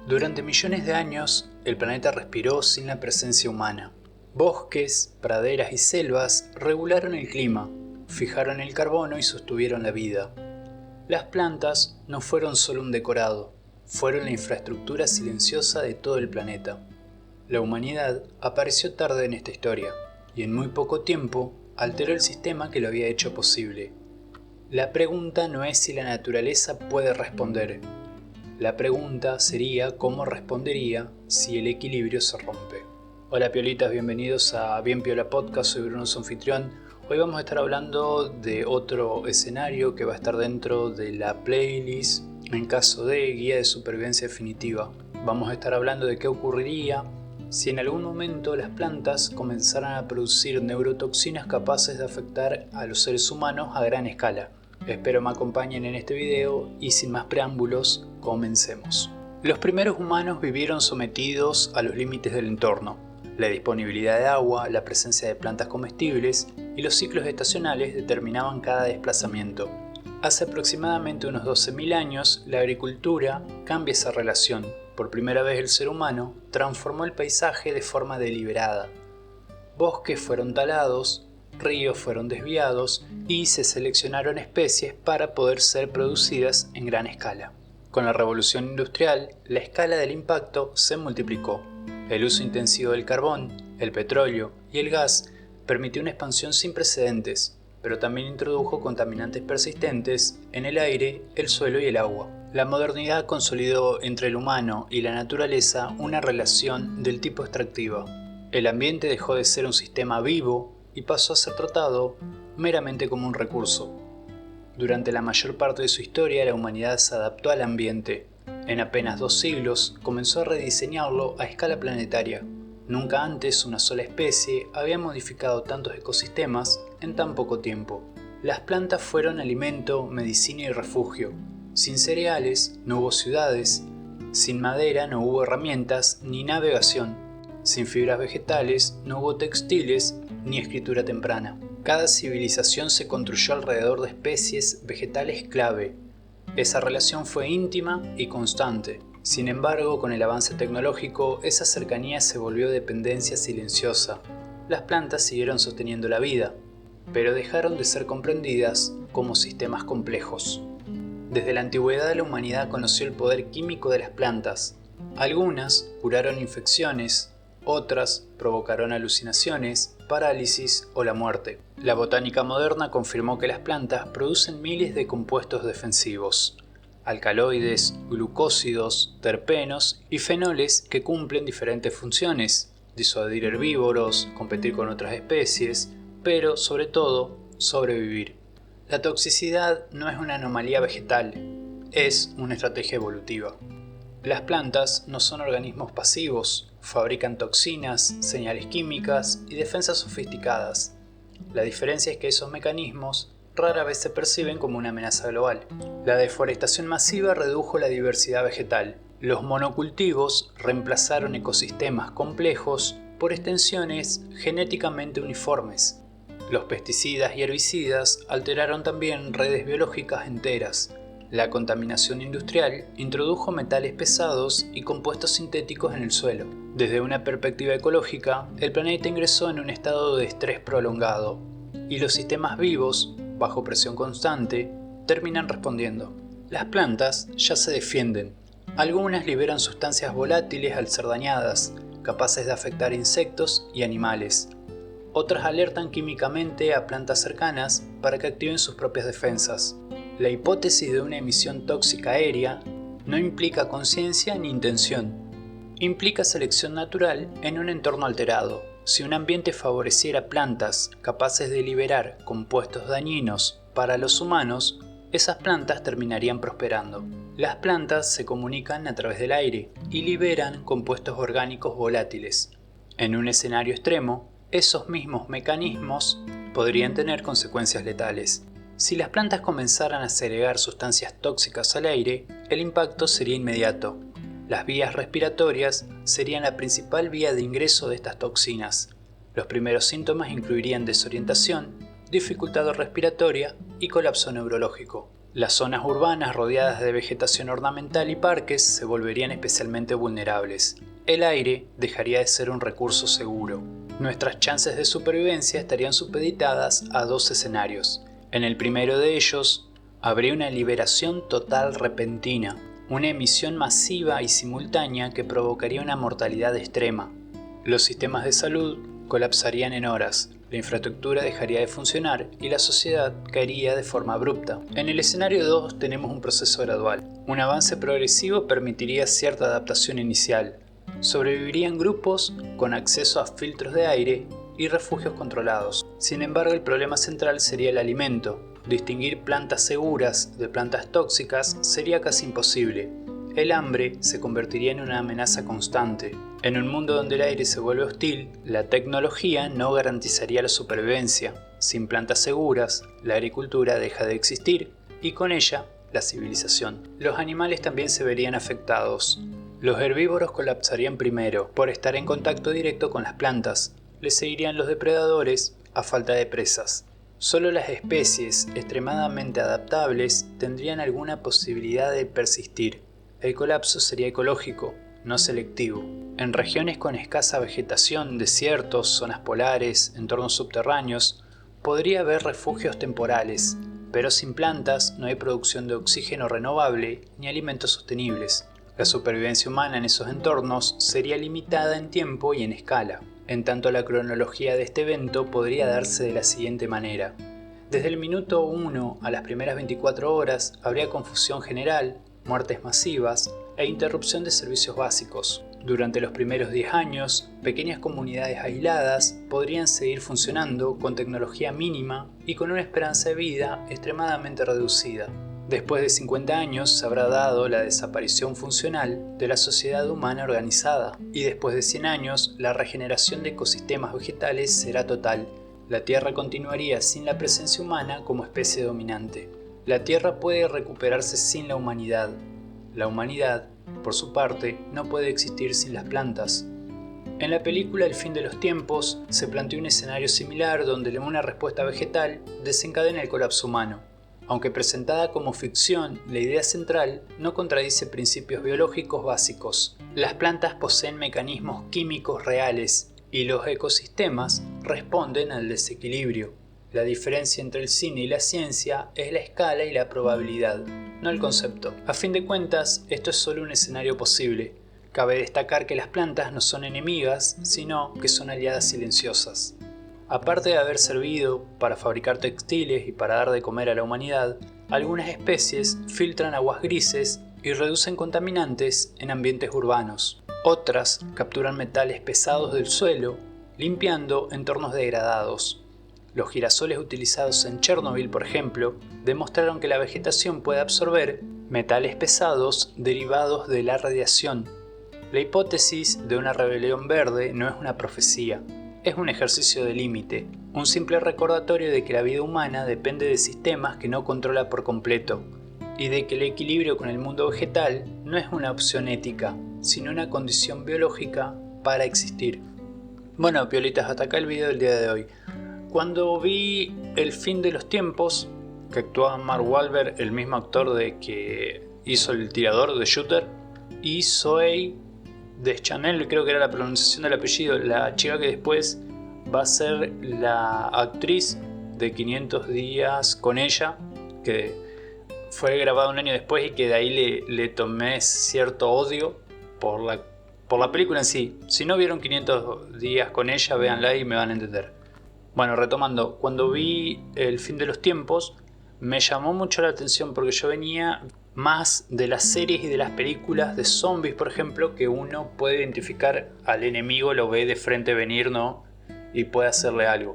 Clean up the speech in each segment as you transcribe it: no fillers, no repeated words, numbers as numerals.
Durante millones de años, el planeta respiró sin la presencia humana. Bosques, praderas y selvas regularon el clima, fijaron el carbono y sostuvieron la vida. Las plantas no fueron solo un decorado, fueron la infraestructura silenciosa de todo el planeta. La humanidad apareció tarde en esta historia, y en muy poco tiempo alteró el sistema que lo había hecho posible. La pregunta no es si la naturaleza puede responder. La pregunta sería cómo respondería si el equilibrio se rompe. Hola piolitas, bienvenidos a Bien Piola Podcast, soy Bruno, su anfitrión. Hoy vamos a estar hablando de otro escenario que va a estar dentro de la playlist en caso de guía de supervivencia definitiva. Vamos a estar hablando de qué ocurriría si en algún momento las plantas comenzaran a producir neurotoxinas capaces de afectar a los seres humanos a gran escala. Espero me acompañen en este video y sin más preámbulos, comencemos. Los primeros humanos vivieron sometidos a los límites del entorno, la disponibilidad de agua, la presencia de plantas comestibles y los ciclos estacionales determinaban cada desplazamiento. Hace aproximadamente unos 12.000 años, la agricultura cambia esa relación. Por primera vez el ser humano transformó el paisaje de forma deliberada. Bosques fueron talados, ríos fueron desviados y se seleccionaron especies para poder ser producidas en gran escala. Con la revolución industrial, la escala del impacto se multiplicó. El uso intensivo del carbón, el petróleo y el gas permitió una expansión sin precedentes, pero también introdujo contaminantes persistentes en el aire, el suelo y el agua. La modernidad consolidó entre el humano y la naturaleza una relación del tipo extractiva. El ambiente dejó de ser un sistema vivo y pasó a ser tratado meramente como un recurso. Durante la mayor parte de su historia, la humanidad se adaptó al ambiente. En apenas 2 siglos, comenzó a rediseñarlo a escala planetaria. Nunca antes una sola especie había modificado tantos ecosistemas en tan poco tiempo. Las plantas fueron alimento, medicina y refugio. Sin cereales no hubo ciudades, sin madera no hubo herramientas ni navegación. Sin fibras vegetales no hubo textiles ni escritura temprana. Cada civilización se construyó alrededor de especies vegetales clave. Esa relación fue íntima y constante. Sin embargo, con el avance tecnológico, esa cercanía se volvió dependencia silenciosa. Las plantas siguieron sosteniendo la vida, pero dejaron de ser comprendidas como sistemas complejos. Desde la antigüedad la humanidad conoció el poder químico de las plantas. Algunas curaron infecciones, otras provocaron alucinaciones, parálisis o la muerte. La botánica moderna confirmó que las plantas producen miles de compuestos defensivos, alcaloides, glucósidos, terpenos y fenoles que cumplen diferentes funciones: disuadir herbívoros, competir con otras especies, pero sobre todo, sobrevivir. La toxicidad no es una anomalía vegetal, es una estrategia evolutiva. Las plantas no son organismos pasivos, fabrican toxinas, señales químicas y defensas sofisticadas. La diferencia es que esos mecanismos rara vez se perciben como una amenaza global. La deforestación masiva redujo la diversidad vegetal. Los monocultivos reemplazaron ecosistemas complejos por extensiones genéticamente uniformes. Los pesticidas y herbicidas alteraron también redes biológicas enteras. La contaminación industrial introdujo metales pesados y compuestos sintéticos en el suelo. Desde una perspectiva ecológica, el planeta ingresó en un estado de estrés prolongado, y los sistemas vivos, bajo presión constante, terminan respondiendo. Las plantas ya se defienden. Algunas liberan sustancias volátiles al ser dañadas, capaces de afectar insectos y animales. Otras alertan químicamente a plantas cercanas para que activen sus propias defensas. La hipótesis de una emisión tóxica aérea no implica conciencia ni intención. Implica selección natural en un entorno alterado. Si un ambiente favoreciera plantas capaces de liberar compuestos dañinos para los humanos, esas plantas terminarían prosperando. Las plantas se comunican a través del aire y liberan compuestos orgánicos volátiles. En un escenario extremo, esos mismos mecanismos podrían tener consecuencias letales. Si las plantas comenzaran a segregar sustancias tóxicas al aire, el impacto sería inmediato. Las vías respiratorias serían la principal vía de ingreso de estas toxinas. Los primeros síntomas incluirían desorientación, dificultad respiratoria y colapso neurológico. Las zonas urbanas rodeadas de vegetación ornamental y parques se volverían especialmente vulnerables. El aire dejaría de ser un recurso seguro. Nuestras chances de supervivencia estarían supeditadas a dos escenarios. En el primero de ellos, habría una liberación total repentina, una emisión masiva y simultánea que provocaría una mortalidad extrema. Los sistemas de salud colapsarían en horas, la infraestructura dejaría de funcionar y la sociedad caería de forma abrupta. En el escenario 2 tenemos un proceso gradual. Un avance progresivo permitiría cierta adaptación inicial. Sobrevivirían grupos con acceso a filtros de aire y refugios controlados. Sin embargo, el problema central sería el alimento. Distinguir plantas seguras de plantas tóxicas sería casi imposible. El hambre se convertiría en una amenaza constante. En un mundo donde el aire se vuelve hostil, la tecnología no garantizaría la supervivencia. Sin plantas seguras, la agricultura deja de existir y con ella, la civilización. Los animales también se verían afectados. Los herbívoros colapsarían primero por estar en contacto directo con las plantas. Les seguirían los depredadores a falta de presas. Solo las especies extremadamente adaptables tendrían alguna posibilidad de persistir. El colapso sería ecológico, no selectivo. En regiones con escasa vegetación, desiertos, zonas polares, entornos subterráneos, podría haber refugios temporales, pero sin plantas no hay producción de oxígeno renovable ni alimentos sostenibles. La supervivencia humana en esos entornos sería limitada en tiempo y en escala. En tanto, la cronología de este evento podría darse de la siguiente manera. Desde el minuto 1 a las primeras 24 horas habría confusión general, muertes masivas e interrupción de servicios básicos. Durante los primeros 10 años, pequeñas comunidades aisladas podrían seguir funcionando con tecnología mínima y con una esperanza de vida extremadamente reducida. Después de 50 años se habrá dado la desaparición funcional de la sociedad humana organizada y después de 100 años la regeneración de ecosistemas vegetales será total. La Tierra continuaría sin la presencia humana como especie dominante. La Tierra puede recuperarse sin la humanidad. La humanidad, por su parte, no puede existir sin las plantas. En la película El fin de los tiempos se planteó un escenario similar donde una respuesta vegetal desencadena el colapso humano. Aunque presentada como ficción, la idea central no contradice principios biológicos básicos. Las plantas poseen mecanismos químicos reales y los ecosistemas responden al desequilibrio. La diferencia entre el cine y la ciencia es la escala y la probabilidad, no el concepto. A fin de cuentas, esto es solo un escenario posible. Cabe destacar que las plantas no son enemigas, sino que son aliadas silenciosas. Aparte de haber servido para fabricar textiles y para dar de comer a la humanidad, algunas especies filtran aguas grises y reducen contaminantes en ambientes urbanos. Otras capturan metales pesados del suelo, limpiando entornos degradados. Los girasoles utilizados en Chernobyl, por ejemplo, demostraron que la vegetación puede absorber metales pesados derivados de la radiación. La hipótesis de una rebelión verde no es una profecía. Es un ejercicio de límite, un simple recordatorio de que la vida humana depende de sistemas que no controla por completo, y de que el equilibrio con el mundo vegetal no es una opción ética, sino una condición biológica para existir. Bueno, piolitas, hasta acá el video del día de hoy. Cuando vi El fin de los tiempos, que actuaba Mark Wahlberg, el mismo actor de que hizo El tirador de Shooter, y Zoe Deschanel, creo que era la pronunciación del apellido, la chica que después va a ser la actriz de 500 días con ella, que fue grabada un año después y que de ahí le tomé cierto odio por la película en sí. Si no vieron 500 días con ella, véanla y me van a entender. Bueno, retomando, cuando vi El fin de los tiempos, me llamó mucho la atención porque yo venía más de las series y de las películas de zombies, por ejemplo, que uno puede identificar al enemigo, lo ve de frente venir, ¿no? Y puede hacerle algo.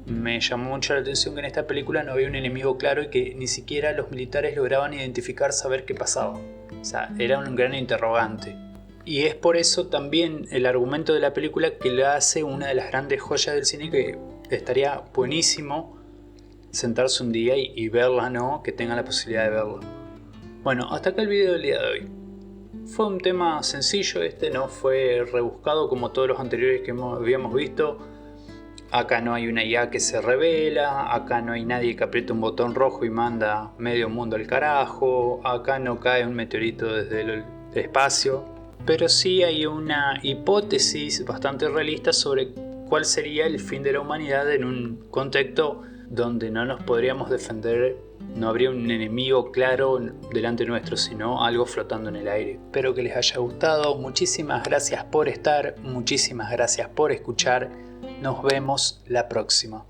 Me llamó mucho la atención que en esta película no había un enemigo claro y que ni siquiera los militares lograban identificar, saber qué pasaba. O sea, era un gran interrogante. Y es por eso también el argumento de la película que la hace una de las grandes joyas del cine, que estaría buenísimo sentarse un día y verla, ¿no? Que tenga la posibilidad de verla. Bueno, hasta acá el video del día de hoy. Fue un tema sencillo, no fue rebuscado como todos los anteriores que habíamos visto. Acá no hay una IA que se revela, acá no hay nadie que apriete un botón rojo y manda medio mundo al carajo, acá no cae un meteorito desde el espacio, pero sí hay una hipótesis bastante realista sobre cuál sería el fin de la humanidad en un contexto donde no nos podríamos defender, no habría un enemigo claro delante nuestro, sino algo flotando en el aire. Espero que les haya gustado, muchísimas gracias por estar, muchísimas gracias por escuchar, nos vemos la próxima.